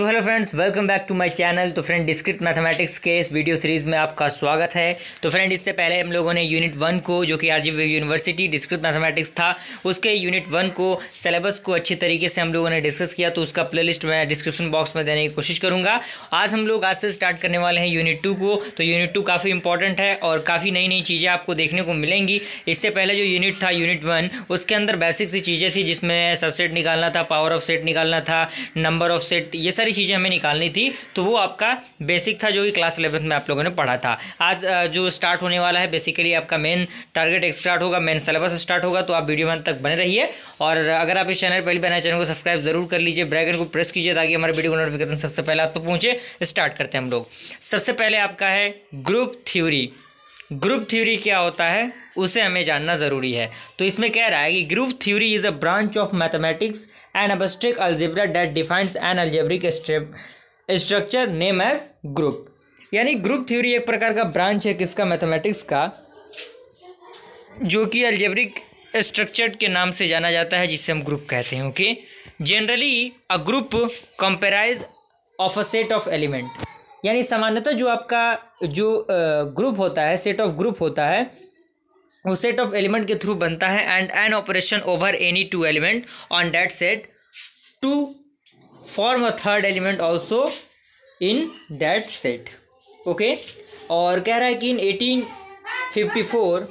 तो hello friends, welcome back to my channel. तो friend, discrete mathematics के इस वीडियो सीरीज़ में आपका स्वागत है। तो फ्रेंड, इससे पहले हम लोगों ने यूनिट 1 को, जो कि आरजीवी यूनिवर्सिटी डिस्क्रीट मैथमेटिक्स था, उसके यूनिट 1 को सिलेबस को अच्छी तरीके से हम लोगों ने डिस्कस किया। तो उसका प्लेलिस्ट मैं डिस्क्रिप्शन बॉक्स में देने की कोशिश करूँगा। आज हम लोग आज से स्टार्ट करने वाले हैं यूनिट 2 को। तो यूनिट 2 काफ़ी इंपॉर्टेंट है और काफ़ी नई नई चीज़ें आपको देखने को मिलेंगी। इससे पहले जो यूनिट था यूनिट 1, उसके अंदर बेसिक सी चीज़ें थी, जिसमें सबसेट निकालना था, पावर ऑफ सेट निकालना था, नंबर ऑफ सेट, ये सारी चीज़ें हमें निकालनी थी। तो वो आपका बेसिक था, जो कि क्लास 11 में आप लोगों ने पढ़ा था। आज जो स्टार्ट होने वाला है, बेसिकली आपका मेन टारगेट स्टार्ट होगा, मेन सिलेबस स्टार्ट होगा। तो आप वीडियो में तक बने रहिए। और अगर आप इस चैनल पहले बनाए, चैनल को सब्सक्राइब जरूर कर लीजिए, बेल आइकन को प्रेस कीजिए, ताकि हमारे वीडियो को नोटिफिकेशन सबसे पहले आप तक पहुँचे। स्टार्ट करते हैं हम लोग। सबसे पहले आपका है ग्रुप थ्योरी। ग्रुप थ्योरी क्या होता है, उसे हमें जानना ज़रूरी है। तो इसमें कह रहा है कि group theory is a branch of mathematics and abstract algebra that defines N algebraic structure name age group. यानी ग्रुप थ्योरी एक प्रकार का ब्रांच है किसका, मैथमेटिक्स का, जो कि अलजेब्रिक स्ट्रक्चर के नाम से जाना जाता है, जिसे हम ग्रुप कहते हैं। Okay, generally a group comprises of a set of element. यानी सामान्यतः जो आपका जो ग्रुप होता है, सेट ऑफ ग्रुप होता है, वो सेट ऑफ एलिमेंट के थ्रू बनता है। And an operation over any two element on that set to form a third element also in that set. Okay, और कह रहा है कि in 1854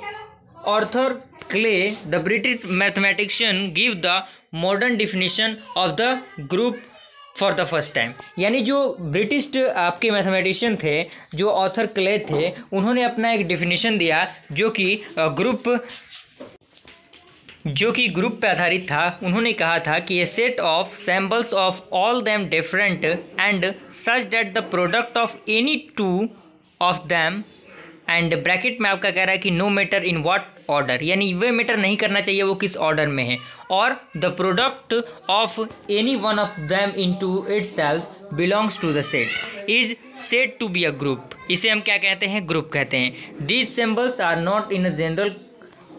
Arthur Cayley the British mathematician give the modern definition of the group for the first time. यानी जो British आपके mathematician थे, जो ऑथर क्ले थे, उन्होंने अपना एक डिफिनीशन दिया, जो कि ग्रुप पे आधारित था। उन्होंने कहा था कि a set of symbols of all them different and such that the product of any two of them, and bracket में आपका कह रहा है कि no matter in what order, यानी वे मैटर नहीं करना चाहिए वो किस ऑर्डर में है, और the product of any one of them into itself belongs to the set is said to be a group. इसे हम क्या कहते हैं, ग्रुप कहते हैं। These symbols are not in a general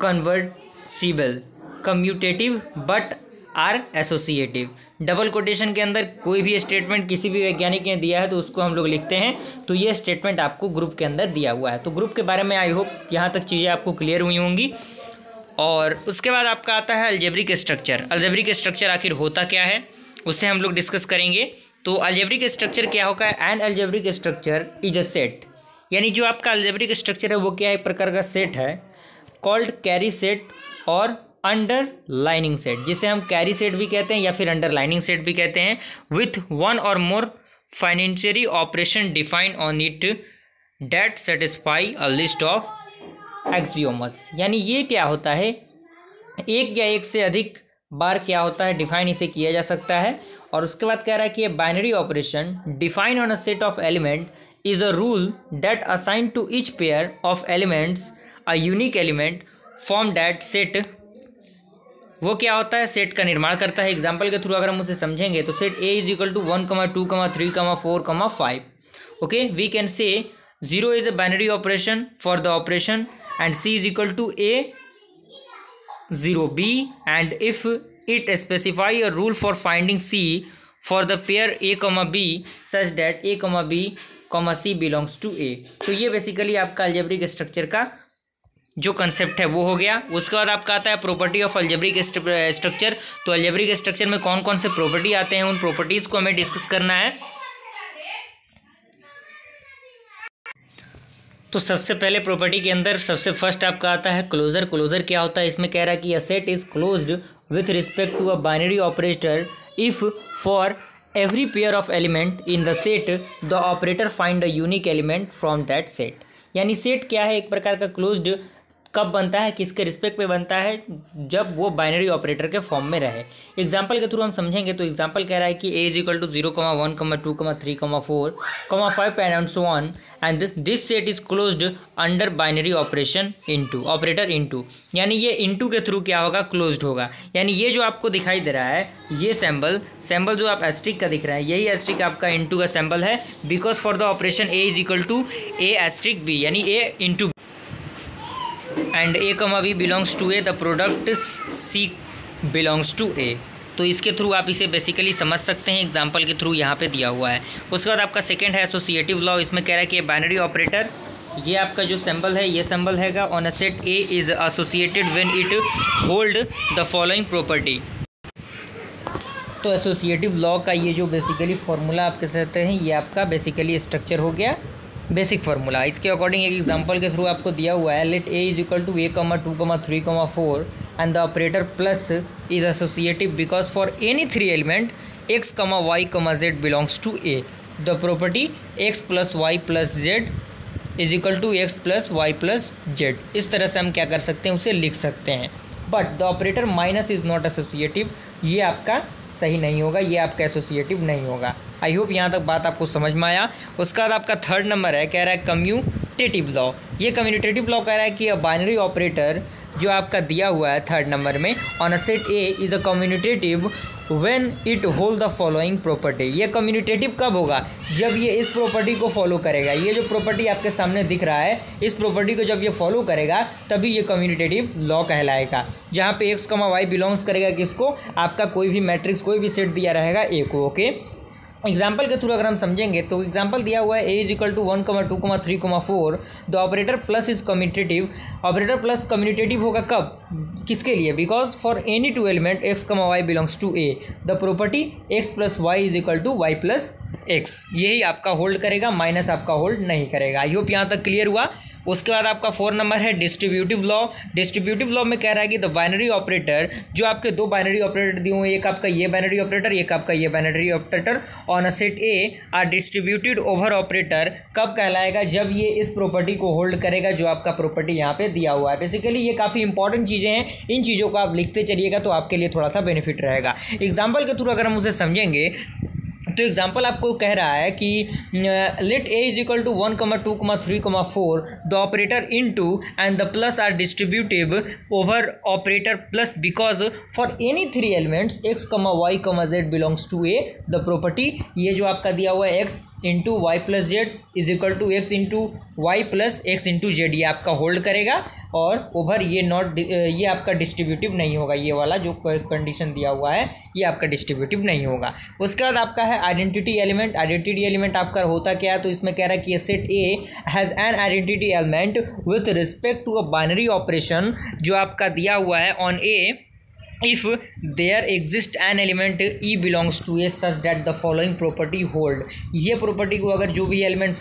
conversible commutative but are associative. Double quotation के अंदर कोई भी स्टेटमेंट किसी भी वैज्ञानिक ने दिया है तो उसको हम लोग लिखते हैं। तो ये स्टेटमेंट आपको ग्रुप के अंदर दिया हुआ है। तो ग्रुप के बारे में आई होप यहाँ तक चीज़ें आपको क्लियर हुई होंगी। और उसके बाद आपका आता है अलजेब्रिक स्ट्रक्चर। अलजेब्रिक स्ट्रक्चर आखिर होता क्या है, उससे हम लोग डिस्कस करेंगे। तो अलजेब्रिक स्ट्रक्चर क्या होगा, N algebraic structure is a set. यानी जो आपका अलजेब्रिक स्ट्रक्चर है वो क्या है, एक प्रकार का सेट है, कॉल्ड कैरी सेट और अंडरलाइनिंग सेट, जिसे हम कैरी सेट भी कहते हैं या फिर अंडरलाइनिंग सेट भी कहते हैं, with one or more financiary operation define on it that satisfy a list of axioms. यानी ये क्या होता है, एक या एक से अधिक बार क्या होता है, डिफाइन इसे किया जा सकता है। और उसके बाद कह रहा है कि binary operation define on a set of element is a rule that assign to each pair of elements a unique element form that set. वो क्या होता है, सेट का निर्माण करता है। एग्जाम्पल के थ्रू अगर हम उसे समझेंगे तो set A is equal to 1, 2, 3, 4, 5। Okay, we can say 0 is a binary operation for the operation and C is equal to A 0B, and if it specify a rule for finding C for the pair A, B such that A, B, C belongs to A। तो ये basically आपका algebraic structure का जो concept है वो हो गया। उसके बाद आपका आता है प्रॉपर्टी ऑफ अलजेब्रिक स्ट्रक्चर। तो अलजेब्रिक स्ट्रक्चर में कौन कौन से प्रॉपर्टी आते हैं, उन प्रॉपर्टीज़ को हमें डिस्कस करना है। तो सबसे पहले प्रॉपर्टी के अंदर सबसे फर्स्ट आपका आता है क्लोजर। क्लोजर क्या होता है, इसमें कह रहा है कि a set is closed with respect to a binary operator if for every pair of element in the set the operator find a unique element from that set. यानी सेट क्या है, एक प्रकार का क्लोज्ड कब बनता है, किसके रिस्पेक्ट पे बनता है, जब वो बाइनरी ऑपरेटर के फॉर्म में रहे। एग्जांपल के थ्रू हम समझेंगे। तो एग्जांपल कह रहा है कि a is equal to 0, 1, 2, 3, 4, 5 and so on, and this set is closed under binary operation into operator into. यानी ये इनटू के थ्रू क्या होगा, क्लोज्ड होगा। यानी ये जो आपको दिखाई दे रहा है, ये सैम्बल जो आप एस्ट्रिक का दिख रहा है, यही एस्ट्रिक आपका इनटू का सैम्बल है, because for the operation a is equal to a asterisk b, यानी a into and A, B belongs to A, the product C belongs to A। तो इसके थ्रू आप इसे बेसिकली समझ सकते हैं, एग्जांपल के थ्रू यहाँ पे दिया हुआ है। उसके बाद आपका सेकंड है एसोसिएटिव लॉ। इसमें कह रहा है कि बाइनरी ऑपरेटर, ये आपका जो सिंबल है ये सिंबल हैगा on a set A is associated when it hold the following property. तो एसोसिएटिव लॉ का ये जो बेसिकली फार्मूला आप कह सकते हैं, ये आपका बेसिकली स्ट्रक्चर हो गया, बेसिक फार्मूला। इसके अकॉर्डिंग एक एग्जांपल के थ्रू आपको दिया हुआ है, let A is equal to a, 2, 3, 4 and the operator plus is associative because for any 3 element x, y, z belongs to a the property x plus y plus z is equal to x plus y plus z। इस तरह से हम क्या कर सकते हैं, उसे लिख सकते हैं। But the operator minus is not associative, ये आपका सही नहीं होगा, ये आपका एसोसिएटिव नहीं होगा। आई होप यहाँ तक बात आपको समझ में आया। उसका बाद आपका थर्ड नंबर है, कह रहा है कम्यूटेटिव लॉ। ये कम्यूटेटिव लॉ कह रहा है कि अ बाइनरी ऑपरेटर जो आपका दिया हुआ है थर्ड नंबर में on a set A is a commutative when it hold the following property. ये कम्यूटेटिव कब होगा, जब ये इस प्रॉपर्टी को फॉलो करेगा। ये जो प्रॉपर्टी आपके सामने दिख रहा है, इस प्रॉपर्टी को जब ये फॉलो करेगा तभी ये कम्यूटेटिव लॉ कहलाएगा, जहाँ पे x, y बिलोंग्स करेगा किसको, आपका कोई भी मैट्रिक्स, कोई भी सेट दिया रहेगा ए को। ओके, एग्जाम्पल के थ्रू अगर हम समझेंगे तो एग्जाम्पल दिया हुआ है a is equal to 1, 2, 3, 4 the operator plus is commutative. Operator plus commutative होगा कब, किसके लिए, because for any 2 element x, y belongs to a the property x plus y is equal to y plus x। यही आपका hold करेगा, minus आपका hold नहीं करेगा। आई होप यहाँ तक क्लियर हुआ। उसके बाद आपका 4 नंबर है डिस्ट्रीब्यूटिव लॉ। डिस्ट्रीब्यूटिव लॉ में कह रहा है कि द बाइनरी ऑपरेटर, जो आपके 2 बाइनरी ऑपरेटर दिए हुए हैं, एक आपका ये बाइनरी ऑपरेटर, एक आपका ये binary operator on a set A R distributed over operator, कब कहलाएगा, जब ये इस प्रॉपर्टी को होल्ड करेगा जो आपका प्रॉपर्टी यहाँ पे दिया हुआ है। बेसिकली ये काफ़ी इंपॉर्टेंट चीज़ें हैं, इन चीज़ों को आप लिखते चलिएगा तो आपके लिए थोड़ा सा बेनिफिट रहेगा। एग्जाम्पल के थ्रू अगर हम उसे समझेंगे तो एग्जाम्पल आपको कह रहा है कि let A is equal to 1, 2, 3, 4 the operator into and the plus are distributive over operator plus because for any 3 elements x, y, z belongs to A the property. ये जो आपका दिया हुआ है x into y plus z is equal to x into y plus x into z, ये आपका hold करेगा और ओवर ये आपका डिस्ट्रीब्यूटिव नहीं होगा। ये वाला जो कंडीशन दिया हुआ है ये आपका डिस्ट्रीब्यूटिव नहीं होगा। उसके बाद आपका है आइडेंटिटी एलिमेंट। आइडेंटिटी एलिमेंट आपका होता क्या है, तो इसमें कह रहा है कि set A has an identity element with respect to a binary operation जो आपका दिया हुआ है on A if there exist an element e belongs to a such that the following property hold। ये प्रॉपर्टी को अगर जो भी एलिमेंट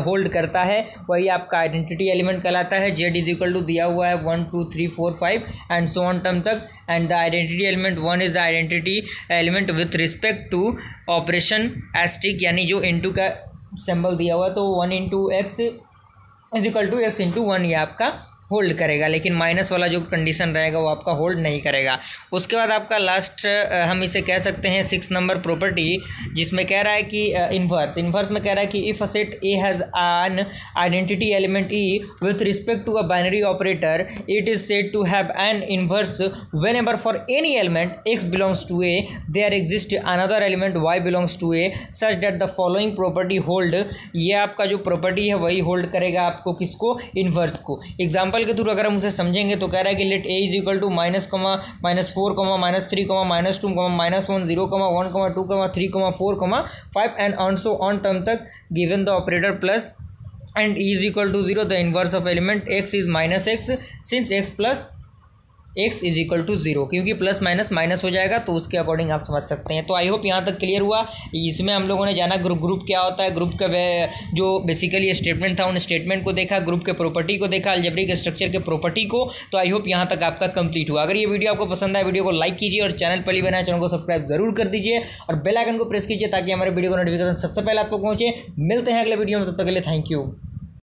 होल्ड करता है वही आपका आइडेंटिटी एलिमेंट कहलाता है। z इज इक्वल टू दिया हुआ है 1 2 3 4 5 एंड सो ऑन टर्म तक, and the identity element 1 is the identity element with respect to operation asterisk, यानी जो इंटू का सिंबल दिया हुआ है तो 1 into x is equal to x into 1 ये आपका होल्ड करेगा, लेकिन माइनस वाला जो कंडीशन रहेगा वो आपका होल्ड नहीं करेगा। उसके बाद आपका लास्ट हम इसे कह सकते हैं 6 नंबर प्रॉपर्टी, जिसमें कह रहा है कि इन्वर्स में कह रहा है कि if a set A has an identity element E with respect to a binary operator it is said to have an inverse whenever for any element x belongs to A there exist another element y belongs to A such that the following property hold. ये आपका जो property है वही hold करेगा आपको, किसको, inverse को। Example के थ्रू अगर हम उसे समझेंगे तो कह रहा है कि let A is equal to -4, -3, -2, -1, 0, 1, 2, 3, 4, 5 and on so on term तक given the operator plus and e is equal to 0 the inverse of element x is -x since x plus x is equal to 0, क्योंकि plus minus minus हो जाएगा तो उसके according आप समझ सकते हैं। तो आई होप यहाँ तक क्लियर हुआ। इसमें हम लोगों ने जाना ग्रुप क्या होता है, ग्रुप का जो बेसिकली स्टेटमेंट था उन स्टेटमेंट को देखा, ग्रुप के प्रॉपर्टी को देखा, अलजेब्रिक स्ट्रक्चर के प्रॉपर्टी को। तो आई होप यहाँ तक आपका कंप्लीट हुआ। अगर ये वीडियो आपको पसंद आए वीडियो को लाइक कीजिए और चैनल पहली बनाए चैनल को सब्सक्राइब जरूर कर दीजिए और बेल आइकन को प्रेस कीजिए ताकि हमारे वीडियो को नोटिफिकेशन सबसे पहले आपको पहुँचे। मिलते हैं अगले वीडियो में, तब तक के लिए थैंक यू।